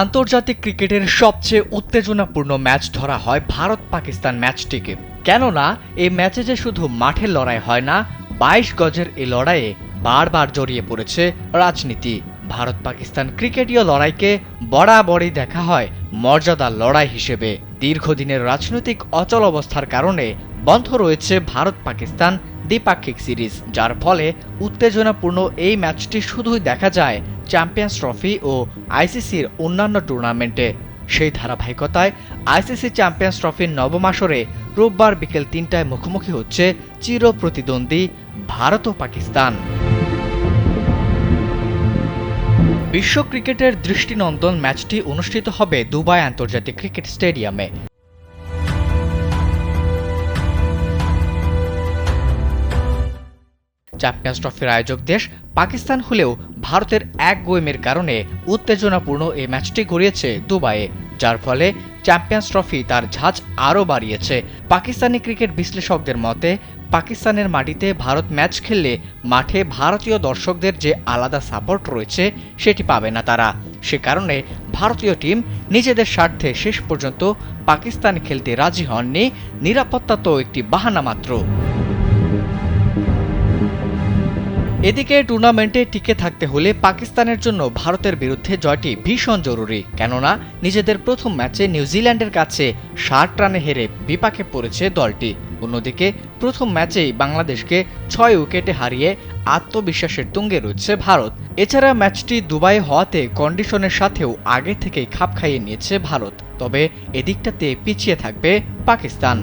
আন্তর্জাতিক ক্রিকেটের সবচেয়ে উত্তেজনাপূর্ণ ম্যাচ ধরা হয় ভারত পাকিস্তান ম্যাচটিকে। কেননা এই ম্যাচে যে শুধু মাঠের লড়াই হয় না, ২২ গজের এই লড়াইয়ে বারবার জড়িয়ে পড়েছে রাজনীতি। ভারত পাকিস্তান ক্রিকেটীয় লড়াইকে বরাবরই দেখা হয় মর্যাদার লড়াই হিসেবে। দীর্ঘদিনের রাজনৈতিক অচল অবস্থার কারণে বন্ধ রয়েছে ভারত পাকিস্তান দ্বিপাক্ষিক সিরিজ, যার ফলে উত্তেজনাপূর্ণ এই ম্যাচটি শুধুই দেখা যায় চ্যাম্পিয়ন্স ট্রফি ও আইসিসির অন্যান্য টুর্নামেন্টে। সেই ধারাবাহিকতায় আইসিসি চ্যাম্পিয়ন্স ট্রফির নবম আসরে রোববার বিকেল ৩টায় মুখোমুখি হচ্ছে চির প্রতিদ্বন্দ্বী ভারত ও পাকিস্তান। বিশ্ব ক্রিকেটের দৃষ্টিনন্দন ম্যাচটি অনুষ্ঠিত হবে দুবাই আন্তর্জাতিক ক্রিকেট স্টেডিয়ামে। চ্যাম্পিয়ন্স ট্রফির আয়োজক দেশ পাকিস্তান হলেও ভারতের এক গোয়েমের কারণে উত্তেজনাপূর্ণ এই ম্যাচটি গড়িয়েছে দুবাইয়ে, যার ফলে চ্যাম্পিয়ন্স ট্রফি তার ঝাঁজ আরও বাড়িয়েছে। পাকিস্তানি ক্রিকেট বিশ্লেষকদের মতে, পাকিস্তানের মাটিতে ভারত ম্যাচ খেললে মাঠে ভারতীয় দর্শকদের যে আলাদা সাপোর্ট রয়েছে সেটি পাবে না তারা। সে কারণে ভারতীয় টিম নিজেদের স্বার্থে শেষ পর্যন্ত পাকিস্তানে খেলতে রাজি হননি, নিরাপত্তা তো একটি বাহানা মাত্র। এদিকে টুর্নামেন্টে টিকে থাকতে হলে পাকিস্তানের জন্য ভারতের বিরুদ্ধে জয়টি ভীষণ জরুরি, কেননা নিজেদের প্রথম ম্যাচে নিউজিল্যান্ডের কাছে ৬০ রানে হেরে বিপাকে পড়েছে দলটি। অন্যদিকে প্রথম ম্যাচেই বাংলাদেশকে ৬ উইকেটে হারিয়ে আত্মবিশ্বাসের তুঙ্গে রয়েছে ভারত। এছাড়া ম্যাচটি দুবাই হওয়াতে কন্ডিশনের সাথেও আগে থেকেই খাপ খাইয়ে নিয়েছে ভারত, তবে এদিকটাতে পিছিয়ে থাকবে পাকিস্তান।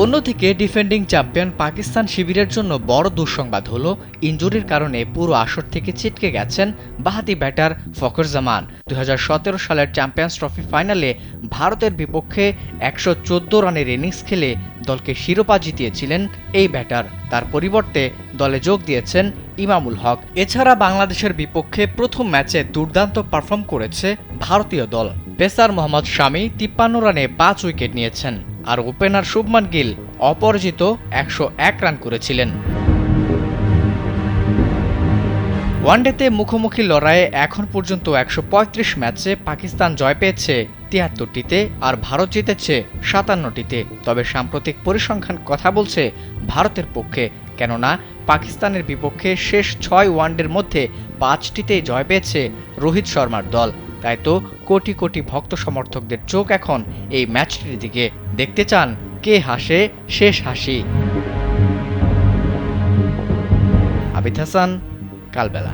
অন্যদিকে ডিফেন্ডিং চ্যাম্পিয়ন পাকিস্তান শিবিরের জন্য বড় দুঃসংবাদ হলো ইনজুরির কারণে পুরো আসর থেকে ছিটকে গেছেন বাঁহাতি ব্যাটার ফখর জামান। ২০১৭ সালের চ্যাম্পিয়ন্স ট্রফি ফাইনালে ভারতের বিপক্ষে ১১৪ রানের ইনিংস খেলে দলকে শিরোপা জিতিয়েছিলেন এই ব্যাটার। তার পরিবর্তে দলে যোগ দিয়েছেন ইমামুল হক। এছাড়া বাংলাদেশের বিপক্ষে প্রথম ম্যাচে দুর্দান্ত পারফর্ম করেছে ভারতীয় দল। পেসার মোহাম্মদ শামি ৫৩ রানে ৫ উইকেট নিয়েছেন, আর ওপেনার শুভমান গিল অপরাজিত ১০১ রান করেছিলেন। ওয়ানডেতে মুখোমুখি লড়াইয়ে এখন পর্যন্ত ১৩৫ ম্যাচে পাকিস্তান জয় পেয়েছে ৭৩টিতে আর ভারত জিতেছে ৫৭টিতে। তবে সাম্প্রতিক পরিসংখ্যান কথা বলছে ভারতের পক্ষে, কেননা পাকিস্তানের বিপক্ষে শেষ ৬ ওয়ানডের মধ্যে ৫টিতেই জয় পেয়েছে রোহিত শর্মার দল। তাই তো কোটি কোটি ভক্ত সমর্থকদের চোখ এখন এই ম্যাচটির দিকে। দেখতে চান কে হাসে শেষ হাসি। আবিদ হাসান, কালবেলা।